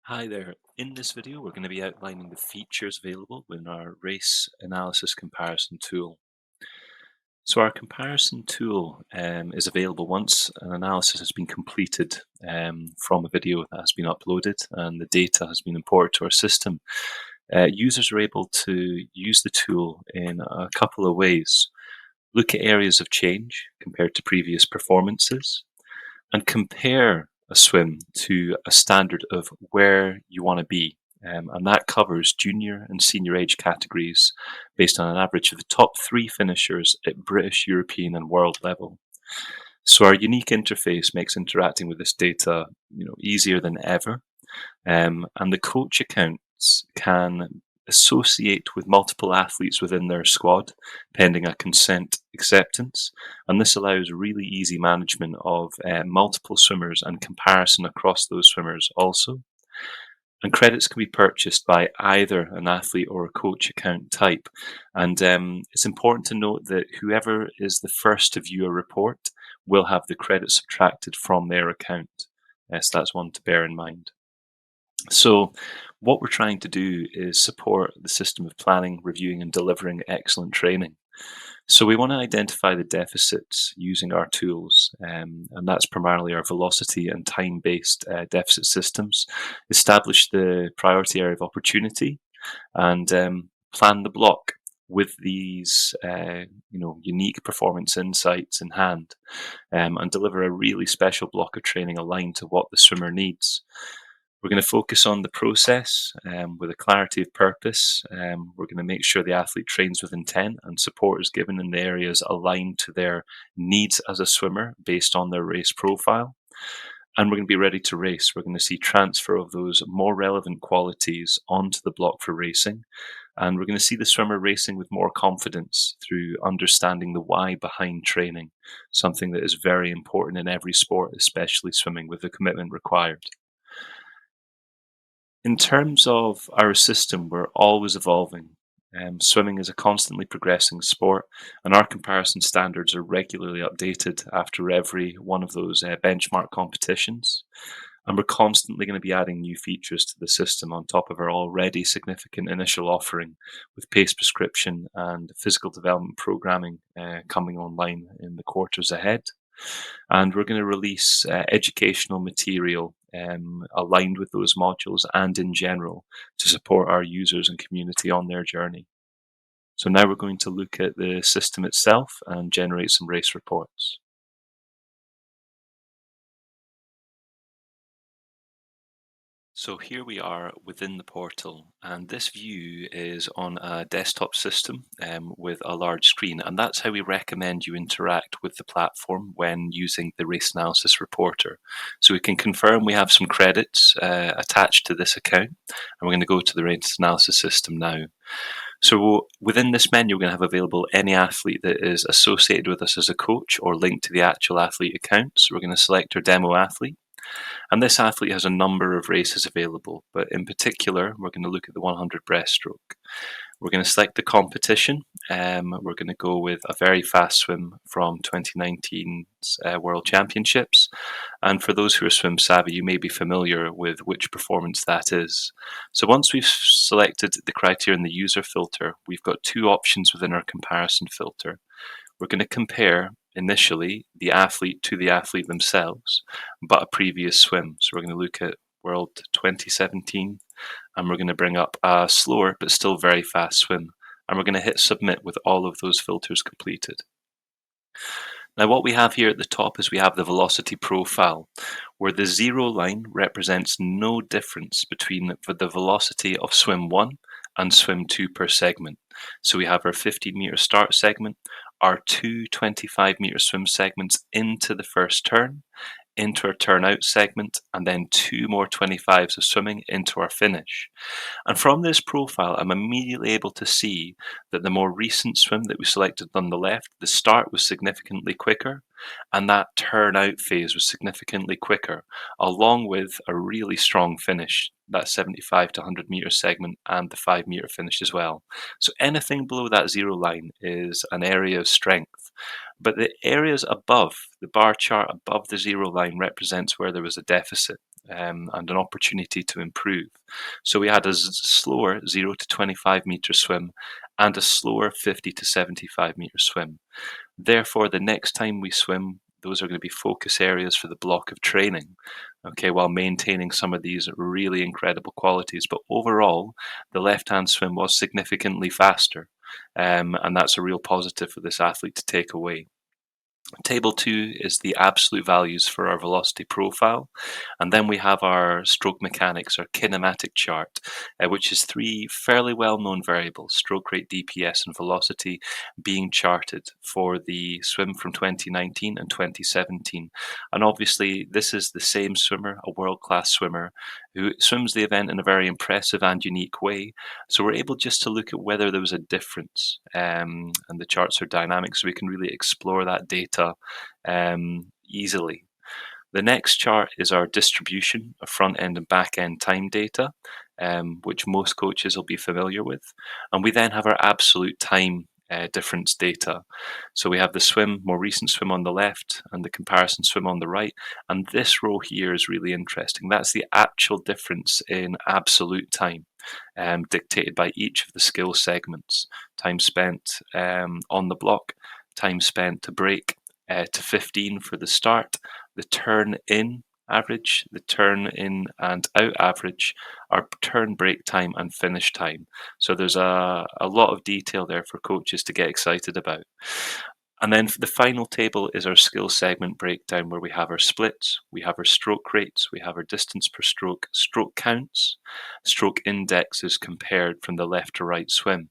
Hi there. In this video, we're going to be outlining the features available in our race analysis comparison tool. So our comparison tool is available once an analysis has been completed from a video that has been uploaded and the data has been imported to our system. Users are able to use the tool in a couple of ways. Look at areas of change compared to previous performances and compare a swim to a standard of where you want to be. And that covers junior and senior age categories based on an average of the top three finishers at British, European, and world level. So our unique interface makes interacting with this data, easier than ever. And the coach accounts can associate with multiple athletes within their squad, pending a consent acceptance. And this allows really easy management of multiple swimmers and comparison across those swimmers also. And credits can be purchased by either an athlete or a coach account type. And it's important to note that whoever is the first to view a report will have the credits subtracted from their account. Yes, that's one to bear in mind. So, what we're trying to do is support the system of planning, reviewing, and delivering excellent training. So, we want to identify the deficits using our tools, and that's primarily our velocity and time based deficit systems, establish the priority area of opportunity, and plan the block with these unique performance insights in hand, and deliver a really special block of training aligned to what the swimmer needs. We're going to focus on the process with a clarity of purpose. We're going to make sure the athlete trains with intent and support is given in the areas aligned to their needs as a swimmer based on their race profile. And we're going to be ready to race. We're going to see transfer of those more relevant qualities onto the block for racing. And we're going to see the swimmer racing with more confidence through understanding the why behind training, something that is very important in every sport, especially swimming, with the commitment required. In terms of our system, we're always evolving. Swimming is a constantly progressing sport, and our comparison standards are regularly updated after every one of those benchmark competitions. And we're constantly going to be adding new features to the system on top of our already significant initial offering, with pace prescription and physical development programming coming online in the quarters ahead. And we're going to release educational material aligned with those modules and in general to support our users and community on their journey. So now we're going to look at the system itself and generate some race reports. So here we are within the portal, and this view is on a desktop system with a large screen, and that's how we recommend you interact with the platform when using the Race Analysis Reporter. So we can confirm we have some credits attached to this account, and we're going to go to the Race Analysis system now. So within this menu, we're going to have available any athlete that is associated with us as a coach or linked to the actual athlete account. So we're going to select our demo athlete. And this athlete has a number of races available, but in particular, we're going to look at the 100 breaststroke. We're going to select the competition. We're going to go with a very fast swim from 2019's World Championships. And for those who are swim savvy, you may be familiar with which performance that is. So once we've selected the criteria in the user filter, we've got two options within our comparison filter. We're going to compare initially the athlete to the athlete themselves, but a previous swim. So we're going to look at World 2017, and we're going to bring up a slower but still very fast swim. And we're going to hit submit with all of those filters completed. Now what we have here at the top is we have the velocity profile, where the zero line represents no difference between the velocity of swim 1 and swim 2 per segment. So we have our 15-meter start segment, our two 25-meter swim segments into the first turn, into our turn out segment, and then two more 25s of swimming into our finish. And from this profile, I'm immediately able to see that the more recent swim that we selected on the left, the start was significantly quicker, and that turn out phase was significantly quicker, along with a really strong finish, that 75 to 100 meter segment and the 5-meter finish as well. So anything below that zero line is an area of strength. But the areas above, the bar chart above the zero line, represents where there was a deficit and an opportunity to improve. So we had a slower 0 to 25-meter swim and a slower 50 to 75-meter swim. Therefore, the next time we swim, those are going to be focus areas for the block of training, okay, while maintaining some of these really incredible qualities. But overall, the left-hand swim was significantly faster, and that's a real positive for this athlete to take away. Table 2 is the absolute values for our velocity profile. And then we have our stroke mechanics, our kinematic chart, which is three fairly well-known variables, stroke rate, DPS, and velocity, being charted for the swim from 2019 and 2017. And obviously, this is the same swimmer, a world-class swimmer, who swims the event in a very impressive and unique way. So we're able just to look at whether there was a difference, and the charts are dynamic, so we can really explore that data easily. The next chart is our distribution of front end and back end time data, which most coaches will be familiar with. And we then have our absolute time difference data. So we have the swim, more recent swim on the left, and the comparison swim on the right. And this row here is really interesting. That's the actual difference in absolute time, dictated by each of the skill segments. Time spent on the block, time spent to break, to 15 for the start, the turn in average, the turn in and out average, our turn break time, and finish time. So there's a lot of detail there for coaches to get excited about. And then the final table is our skill segment breakdown, where we have our splits, we have our stroke rates, we have our distance per stroke, stroke counts, stroke indexes compared from the left to right swim.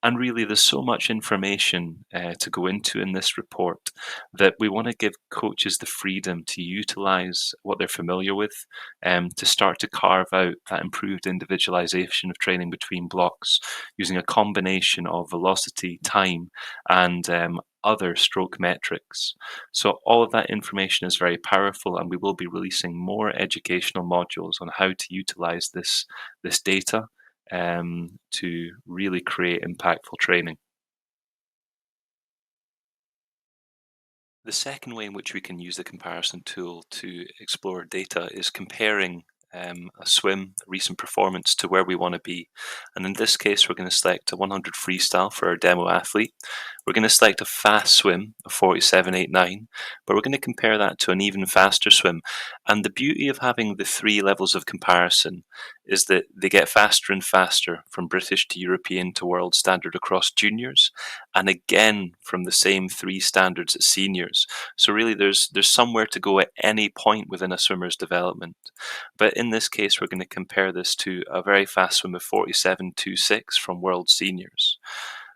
And really, there's so much information to go into in this report that we want to give coaches the freedom to utilize what they're familiar with, to start to carve out that improved individualization of training between blocks using a combination of velocity, time, and other stroke metrics. So all of that information is very powerful, and we will be releasing more educational modules on how to utilize this data to really create impactful training. The second way in which we can use the comparison tool to explore data is comparing a swim, a recent performance, to where we want to be. And in this case, we're going to select a 100 freestyle for our demo athlete. We're going to select a fast swim of 47.89, but we're going to compare that to an even faster swim. And the beauty of having the three levels of comparison is that they get faster and faster, from British to European to world standard across juniors, and again from the same three standards at seniors. So really there's somewhere to go at any point within a swimmer's development. But in this case, we're going to compare this to a very fast swim of 47.26 from world seniors.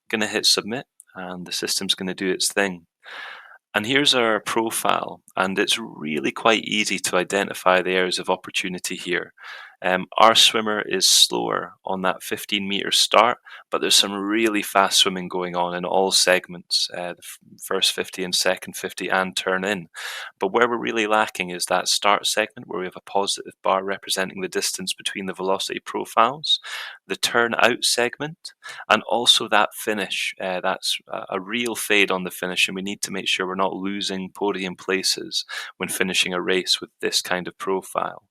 Going to hit submit, and the system's going to do its thing. And here's our profile, and it's really quite easy to identify the areas of opportunity here. Our swimmer is slower on that 15-meter start, but there's some really fast swimming going on in all segments, the first 50 and second 50 and turn in. But where we're really lacking is that start segment, where we have a positive bar representing the distance between the velocity profiles, the turn out segment, and also that finish. That's a real fade on the finish, and we need to make sure we're not losing podium places when finishing a race with this kind of profile.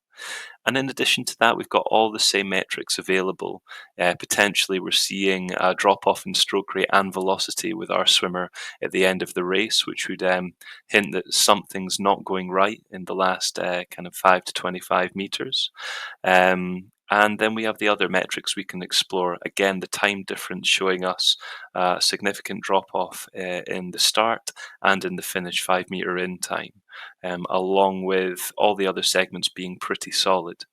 And in addition to that, we've got all the same metrics available. Potentially, we're seeing a drop off in stroke rate and velocity with our swimmer at the end of the race, which would hint that something's not going right in the last kind of 5 to 25 meters. And then we have the other metrics we can explore. Again, the time difference showing us a significant drop off in the start and in the finish 5-meter in time, along with all the other segments being pretty solid.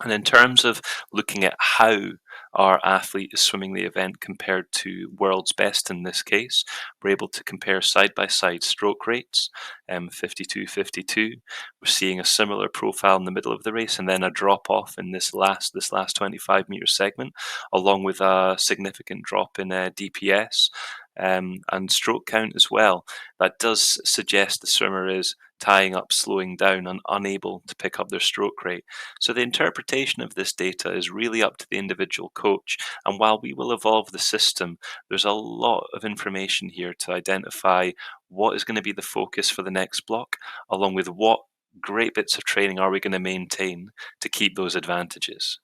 And in terms of looking at how our athlete is swimming the event compared to world's best in this case, we're able to compare side-by-side stroke rates, 52-52. We're seeing a similar profile in the middle of the race, and then a drop-off in this last 25-meter segment, along with a significant drop in DPS and stroke count as well. That does suggest the swimmer is tying up, slowing down, and unable to pick up their stroke rate. So the interpretation of this data is really up to the individual coach. And while we will evolve the system, there's a lot of information here to identify what is going to be the focus for the next block, along with what great bits of training are we going to maintain to keep those advantages.